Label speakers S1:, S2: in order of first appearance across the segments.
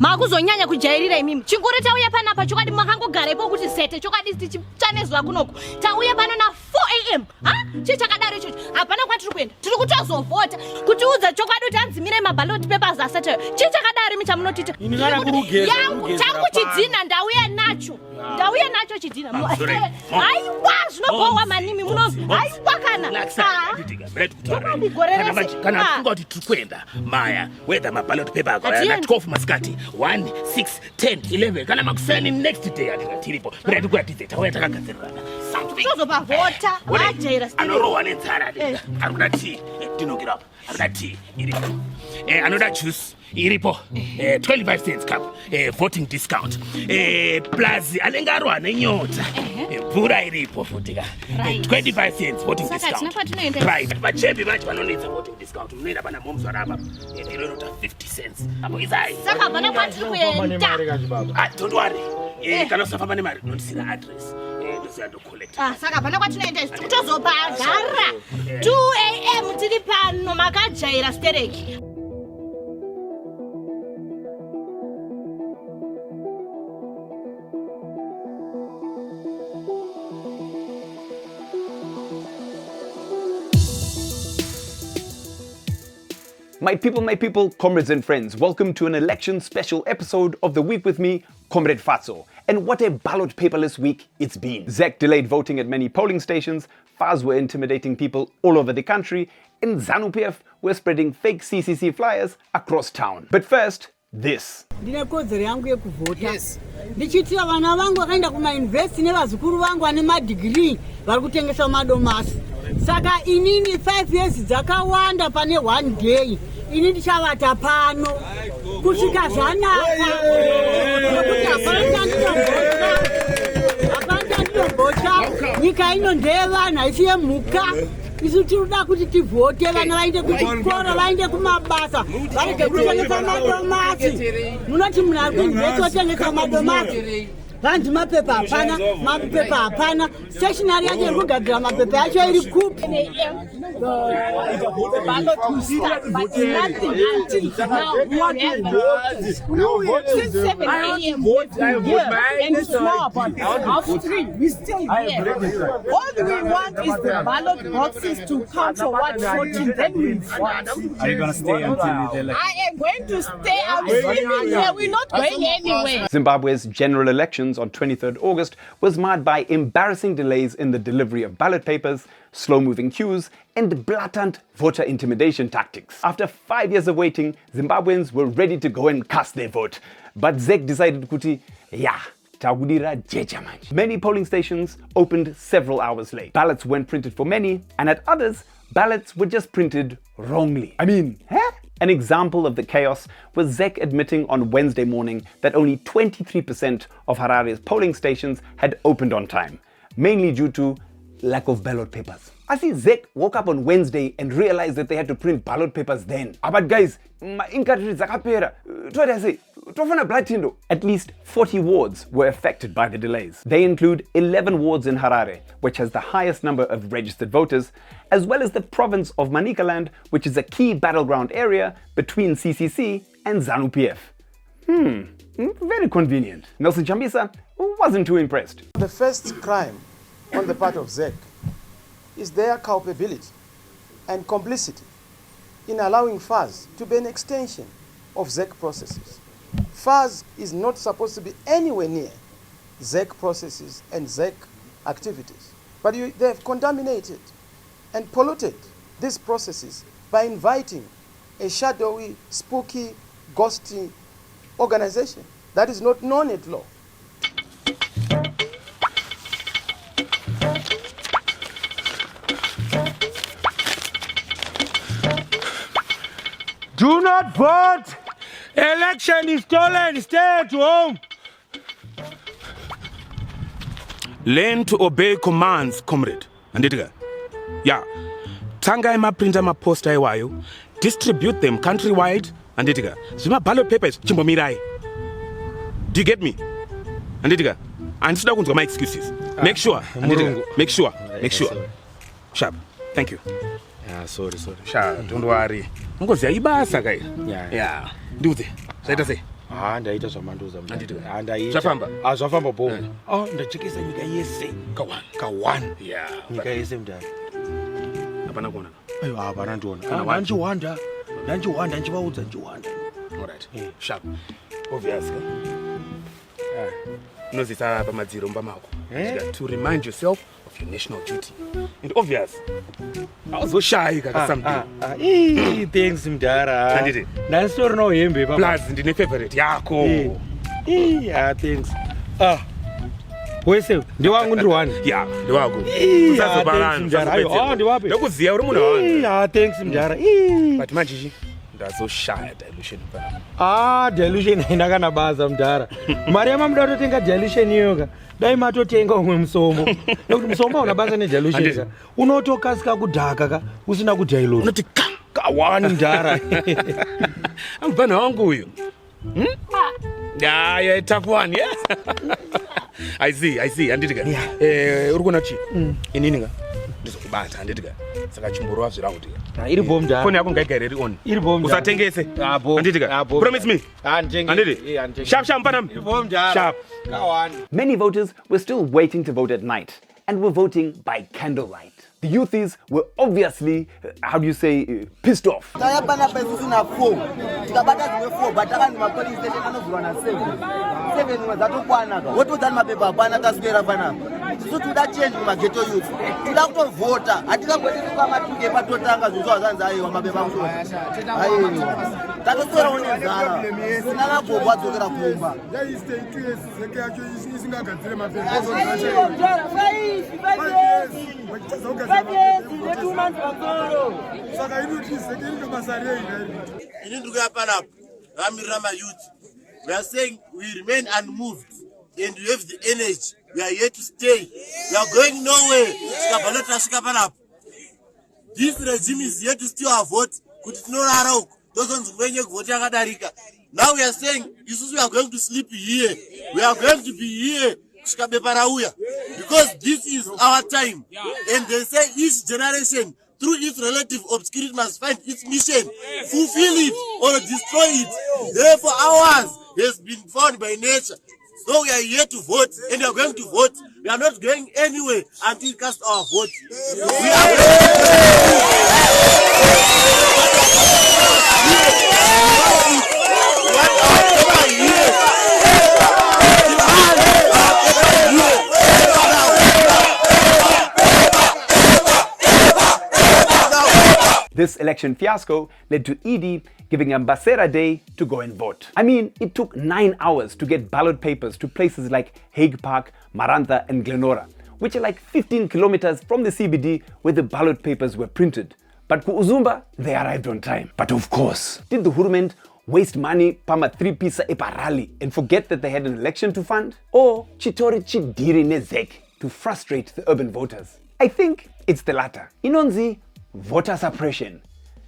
S1: Makuzonyanya kujairira imimi. Chinguri tauya panapa chokadi makangogarepo kuti sete chokadi tichichanezwa kunoko. Tauya pano na 4 AM. Ha? Chichakadaro icho. Hapana kwatiri kuenda. Tiri kutozovhota. Kutiudza chokadi kuti anzimire maballot papers asati. Chichakadaro imi chamunotita. Yangu changu chidzina ndauya nacho. Ndauya nacho chidzina. Aiwa zvinobowa manimi munozi. Aiwa kana.
S2: Kana funga kuti tiri kuenda. Maya, whether maballot paper akaya 12 maskati. 1, 6, 10, 11. Kana makuseni next day atikatiripo. Mira kuratidza tauya takagadzirana.
S1: Tozopa vota. Ajaira still.
S2: Anorowa nenzara. Anoda tea. Tinokira apa. Anoda tea. Iripo. Anoda juice. Iripo. 25 cents cup. Voting discount. Plus alengarwa nenyota. Pura iripo futika. 25 cents voting discount. Right. Vachepi vacho vanonetsa voting discount. Munoenda pana momzwarapa. Inota 50 cents. Apo izai.
S1: Saka vana kwatiri kuenda.
S2: Don't worry. Kana usafamba nemari unotisira address.
S1: Saka vana kwatinoenda tozopa gara 2 AM tiri pano makajaira stereki.
S3: My people, comrades and friends, welcome to an election special episode of The Week with me, Comrade Fatso. And what a ballot paperless week it's been. ZEC delayed voting at many polling stations, FARS were intimidating people all over the country, and Zanu PF were spreading fake CCC flyers across town. But first, this.
S4: Yes. Ndichitira vana vangu vakaenda kuma university nevazukuru vangu vane madegree vari kutengesa madomasi. Saka inini 5 years dzakawanda pane 1 day. Ini ndichavata pano kusvika zvanaka. Apanda ndinombotya nyika ino ndeyevanhu haisi yemhuka. Isu tinoda kuti tivhote vana vaende kuchikora vaende kumabasa varege kutengesa madomasi. Munoti munhu ari kuinvesti otengesa madomasi. Vanti mapepa hapana, stationary yacho iri kugadzira mapepa yacho iri kupi.
S1: The ballot will start, but nothing until now. Since 7 AM, and it's now about 3:30. We're still here. All we want is the ballot boxes to count for what 14. Then we vote.
S5: Are you going to stay until the election?
S1: I am going to stay. I'm sleeping here. We're not going anywhere.
S3: Zimbabwe's general elections on 23rd August was marred by embarrassing delays in the delivery of ballot papers, slow-moving queues, and blatant voter intimidation tactics. After 5 years of waiting, Zimbabweans were ready to go and cast their vote. But ZEC decided kuti, tagudira jeja manje. Many polling stations opened several hours late. Ballots weren't printed for many, and at others, ballots were just printed wrongly. An example of the chaos was ZEC admitting on Wednesday morning that only 23% of Harare's polling stations had opened on time, mainly due to lack of ballot papers. I see ZEC woke up on Wednesday and realized that they had to print ballot papers then. But guys, at least 40 wards were affected by the delays. They include 11 wards in Harare, which has the highest number of registered voters, as well as the province of Manicaland, which is a key battleground area between CCC and Zanu PF. Very convenient. Nelson Chambisa wasn't too impressed.
S6: The first crime on the part of ZEC is their culpability and complicity in allowing FARS to be an extension of ZEC processes. FARS is not supposed to be anywhere near ZEC processes and ZEC activities. But they have contaminated and polluted these processes by inviting a shadowy, spooky, ghosty organization that is not known at law.
S5: Do not vote! Election is stolen! Stay at home!
S2: Learn to obey commands, comrade. Anditiga. Yeah. Tanga printer poster iwayo. Distribute them countrywide. Anditiga. Zima ballot papers chimbomirai. Do you get me? Anditiga. And so don't my excuses. Make sure. Anditiga. Make sure. Sharp. Thank you.
S5: Yeah, sorry.
S2: Sharp. Don't worry. Ngozi ibasa kai.
S5: Yeah.
S2: Do it. Say.
S5: ndaita zvamandoza
S2: Handiti.
S5: ndaita
S2: Zvafamba?
S5: Zvafamba bo. Ndachekesa nyika yese ka1
S2: Yeah.
S5: nyika yese mudhara.
S2: Hapana kuona.
S5: Aiwa hapana ndiona.
S2: Kana
S5: Ndanchiwanda nchivaudza nchiwanda.
S2: All right. Sharp. Obvious. Unozisa pamadziro mbamako. To remind yourself of your national duty. And obvious. Auzoshaya kaka something.
S5: Thanks mudhara.
S2: Handiti.
S5: Ndasitorinawo hembe papa.
S2: Plus ndine favorite yako.
S5: Thanks. Wese ndiwangu ndiri one.
S2: Yeah, ndiwako.
S5: Thanks mudhara. Aiwa ndiwape.
S2: Ndokuziya uri munhu wani.
S5: Thanks mudhara.
S2: But manje ndazoshaya dilution pana.
S5: Dilution haina kana basa mudhara. Mari yamamuda kutotenga dilution iyoka. Dai matotenga umwe musomo. Nekuti musomo una basa nedilution. Unotokasika kudhaka ka usina kudilute.
S2: Unoti
S5: ka1 mudhara.
S2: Ambana wangu uyo. Yeah, tough one, yeah. I see. Anditika. Uri kuona chi? Inini nga? Ndizokubata anditika. Saka chimboro wazvira kuti.
S5: Iri bomb mudhara.
S2: Phone yako ngaigare iri on.
S5: Iri bomb mudhara.
S2: Usatengese. Anditika. Promise me. Anditi. Sharp panam.
S5: Iri bomb mudhara.
S2: Sharp.
S5: Ka1.
S3: Many voters were still waiting to vote at night and were voting by candlelight. The youthies were obviously, pissed off.
S4: Tayapana pesina 4. Tikabata zimwe 4 bataka ni police station anozurwa na 7. 7 mwezatokwana ka. What was that mapepa hapana taswera pana. So tuda change mageto youth. Tuda kutovota. Atikangoti kama tunge patotanga zozwa zanza ayo mapepa msho. Ayo. Takosora unenzara. Sinala gobwa dzokera kumba.
S7: There is 2 years zeke yacho isingagadzire mapepa. Saka inoti zeke ndobasa rei nairi.
S8: Inindruka hapana ramirira mayouth. We are saying we remain unmoved and we have the energy. We are here to stay. We are going nowhere. This regime is here to steal our vote. Now we are saying, we are going to sleep here. We are going to be here. Because this is our time. And they say each generation, through its relative obscurity, must find its mission, fulfill it or destroy it. Therefore, ours has been found by nature. So we are here to vote, and we are going to vote. We are not going anywhere until we cast our vote. We
S3: This election fiasco led to ED giving Ambassador Day to go and vote. I mean, it took 9 hours to get ballot papers to places like Hague Park, Marantha and Glenora, which are like 15 kilometers from the CBD where the ballot papers were printed. But ku Uzumba, they arrived on time. But of course, did the Hurumend waste money pama 3-pisa eparali and forget that they had an election to fund? Or chitori chidiri nezek to frustrate the urban voters? I think it's the latter. Inonzi, voter suppression,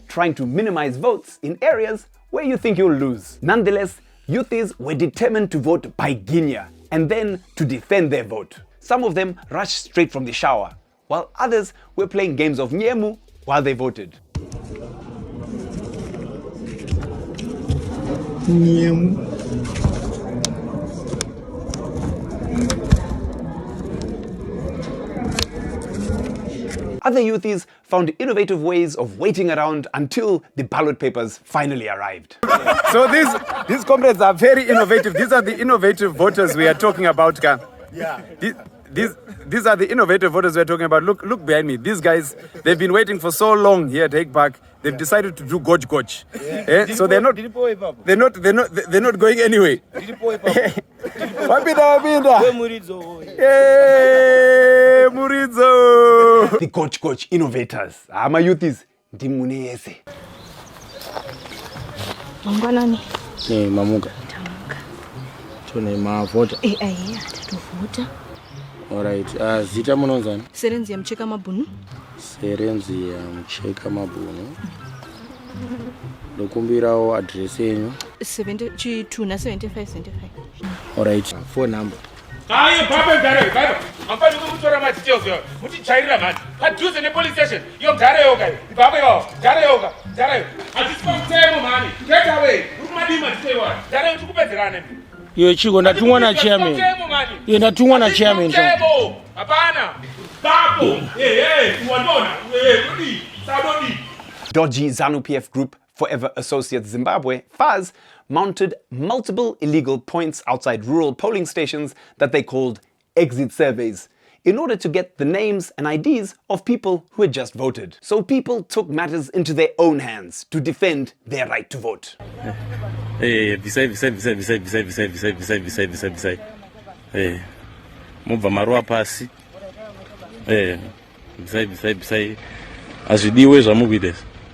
S3: trying to minimize votes in areas where you think you'll lose. Nonetheless, youthies were determined to vote by guinia and then to defend their vote. Some of them rushed straight from the shower, while others were playing games of nyemu while they voted. Other youthies found innovative ways of waiting around until the ballot papers finally arrived.
S9: So these comrades are very innovative. These are the innovative voters we are talking about.
S8: Yeah.
S9: These are the innovative voters we're talking about. Look behind me. These guys, they've been waiting for so long here at Hague Park. They've decided to do gotch. So they're not going anywhere. Muridzo.
S3: The gotch innovators. Ama youthies. Ndimunese.
S1: Mangwanani.
S5: Mamuka.
S1: Tamuka.
S5: Tune mavota.
S1: Atatu
S5: Alright. Zita munonzani?
S1: Serenzi ya mcheka mabunu.
S5: Serenzi ya mcheka mabunu. Dokumbirawo address yenyu.
S1: 72 na 75.
S5: Alright. Phone number.
S2: Aye, Papa. I'm going to go to my details here. What is China, man? I do the police station. You're Jare yoga. Papa, Jare yoga. At this point, money. Get away.
S5: Yo chiko ndatumwa na chairman. Yo ndatumwa na chairman.
S3: Dodgy Zanu PF group Forever Associates Zimbabwe, FAZ, mounted multiple illegal points outside rural polling stations that they called exit surveys in order to get the names and IDs of people who had just voted. So people took matters into their own hands to defend their right to vote.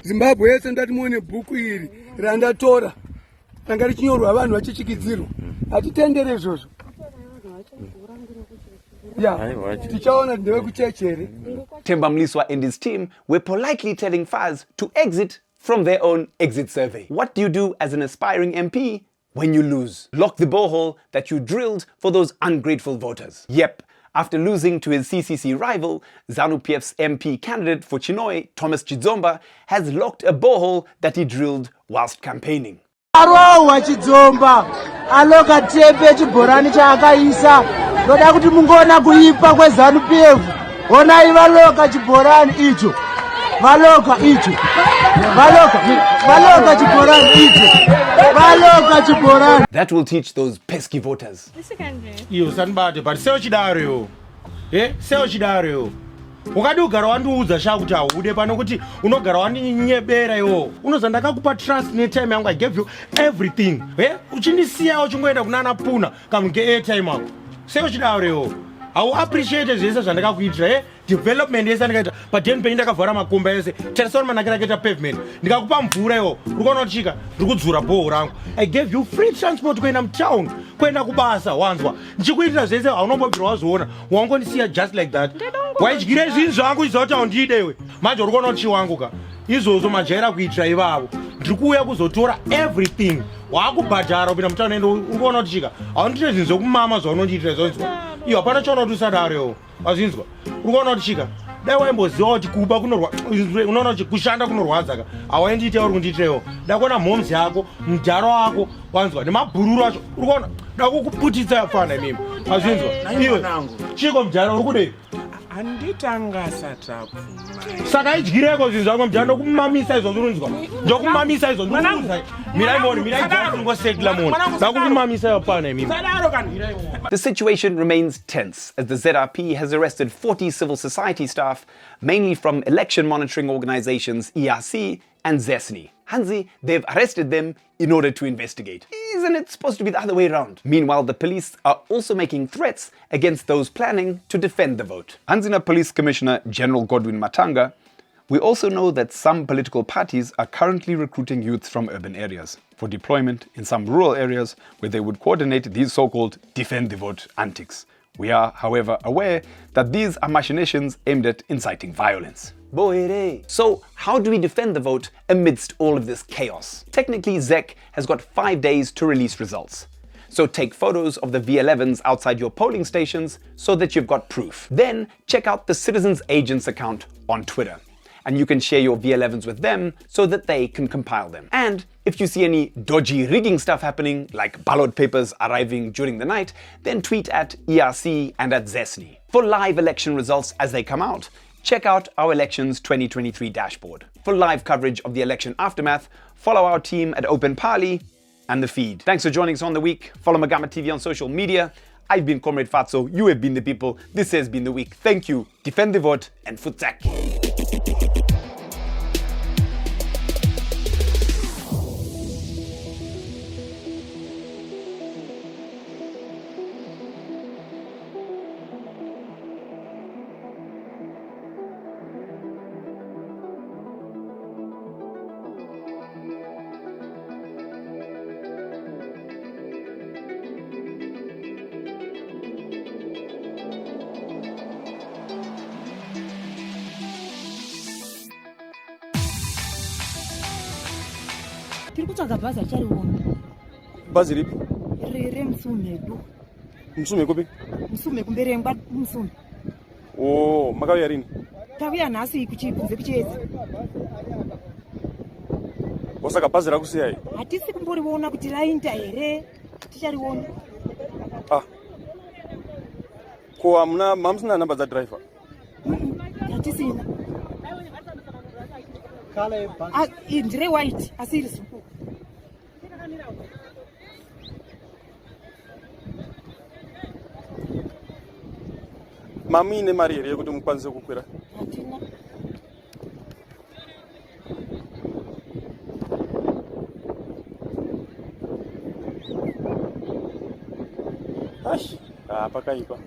S7: Zimbabwe yese ndati muone bhuku iri randatora ranga richinyorwa vanhu vachichikidzirwa hatitendere izvozvo tichaona ndeve kuchechere.
S3: Themba Mliswa and his team were politely telling FAZ to exit from their own exit survey. What do you do as an aspiring MP when you lose? Lock the borehole that you drilled for those ungrateful voters. Yep. After losing to his CCC rival, Zanu PF's MP candidate for Chinhoyi, Thomas Chidzomba, has locked a borehole that he drilled whilst campaigning.
S4: Arowa Chidzomba, aloka tepe chibhorani chaakaisa, ndoda kuti mungoona kuipa kweZanu PF. Onai valoka chibhorani icho. Valoka icho. Valoka chibhorani icho. Valoka chibhorani.
S3: That will teach those pesky voters.
S5: Yo sanbate but seo chidaro. Seo chidaro. Ukadi ugara wandiudza sha kuti aude pano kuti unogara wandinyebera iwo. Unoza ndakakupa trust netime yangu, I gave you everything. Uchindisiya uchingoenda kunana puna kamuke airtime yako. Seo chidaro. I appreciate zvese zvandakakuitira development yese ndakaita padeni penyu ndakavhara makomba yese tarisana manakira akaita pavement ndikakupa mvura iwo urikuona kuchika ndiri kudzura bhoho rangu. I gave you free transport kuenda mutown kuenda kubasa wanzwa ndichikuitira zvese haunombobvira wazviona wangondisiya just like that. Waidyire zvinhu zvangu izoti haundidewe manje urikuona kuti chiwangu ka izvozvo majaira kuitira ivavo ndiri kuuya kuzotora everything wakubhadhara kupinda mutown ende urikuona kuti chika haundiite zvinhu zvokumama zvaunondiitira izvozvo iyo hapana chaona kuti usadaro wazvinzwa urikuona kuti chika dai waimboziva kuti kuba unoona kuti kushanda kunorwadza ka hawaindiita uri kundiitirewo dakuona mhomzi yako mudharo wako wanzwa nemabhururu acho urikuona dakukuputitsa yafana imimi wazvinzwa iwe chiko mudharo uri kudei
S2: handitanga satapu
S5: saka idyireko zvinhu zvako mudharo ndokumamisa izvo zvirunzwa ndokumamisa izvo ndikuudzai miraimoni miraijasingosetla munhu ndakukumamisa yafana imimi.
S3: The situation remains tense as the ZRP has arrested 40 civil society staff, mainly from election monitoring organizations ERC and ZESNI. Hansi, they've arrested them in order to investigate. Isn't it supposed to be the other way around? Meanwhile, the police are also making threats against those planning to defend the vote. Hanzina Police Commissioner General Godwin Matanga, we also know that some political parties are currently recruiting youths from urban areas for deployment in some rural areas where they would coordinate these so-called defend the vote antics. We are, however, aware that these are machinations aimed at inciting violence. So, how do we defend the vote amidst all of this chaos? Technically, ZEC has got 5 days to release results. So take photos of the V11s outside your polling stations so that you've got proof. Then check out the Citizens Agents account on Twitter. And you can share your V11s with them so that they can compile them. And if you see any dodgy rigging stuff happening, like ballot papers arriving during the night, then tweet at ERC and at ZESNI. For live election results as they come out, check out our Elections 2023 dashboard. For live coverage of the election aftermath, follow our team at Open Parley and The Feed. Thanks for joining us on The Week. Follow Magama TV on social media. I've been Comrade Fatso, you have been the people, this has been The Week. Thank you, defend the vote and futzak.
S10: Tiri kutsvaga bhazi achariona.
S9: Bhazi ripi?
S10: Remusumedu.
S9: Musume kupi?
S10: Musume kumberengwa musume.
S9: Oh, makauya rini?
S10: Tauya nhasi kunze kuchiedza.
S9: Osaka bhazi rakusiyai.
S10: Hatisi kumboriona kuti rainda here. Tichariona.
S9: Ah. Ko amuna mamsina namba za driver.
S10: Hatisina. Indire white asiri supu.
S9: Mami ine mari here yekuti mukwanise kukwira.
S10: Hatina.
S9: Ash, pakaipa.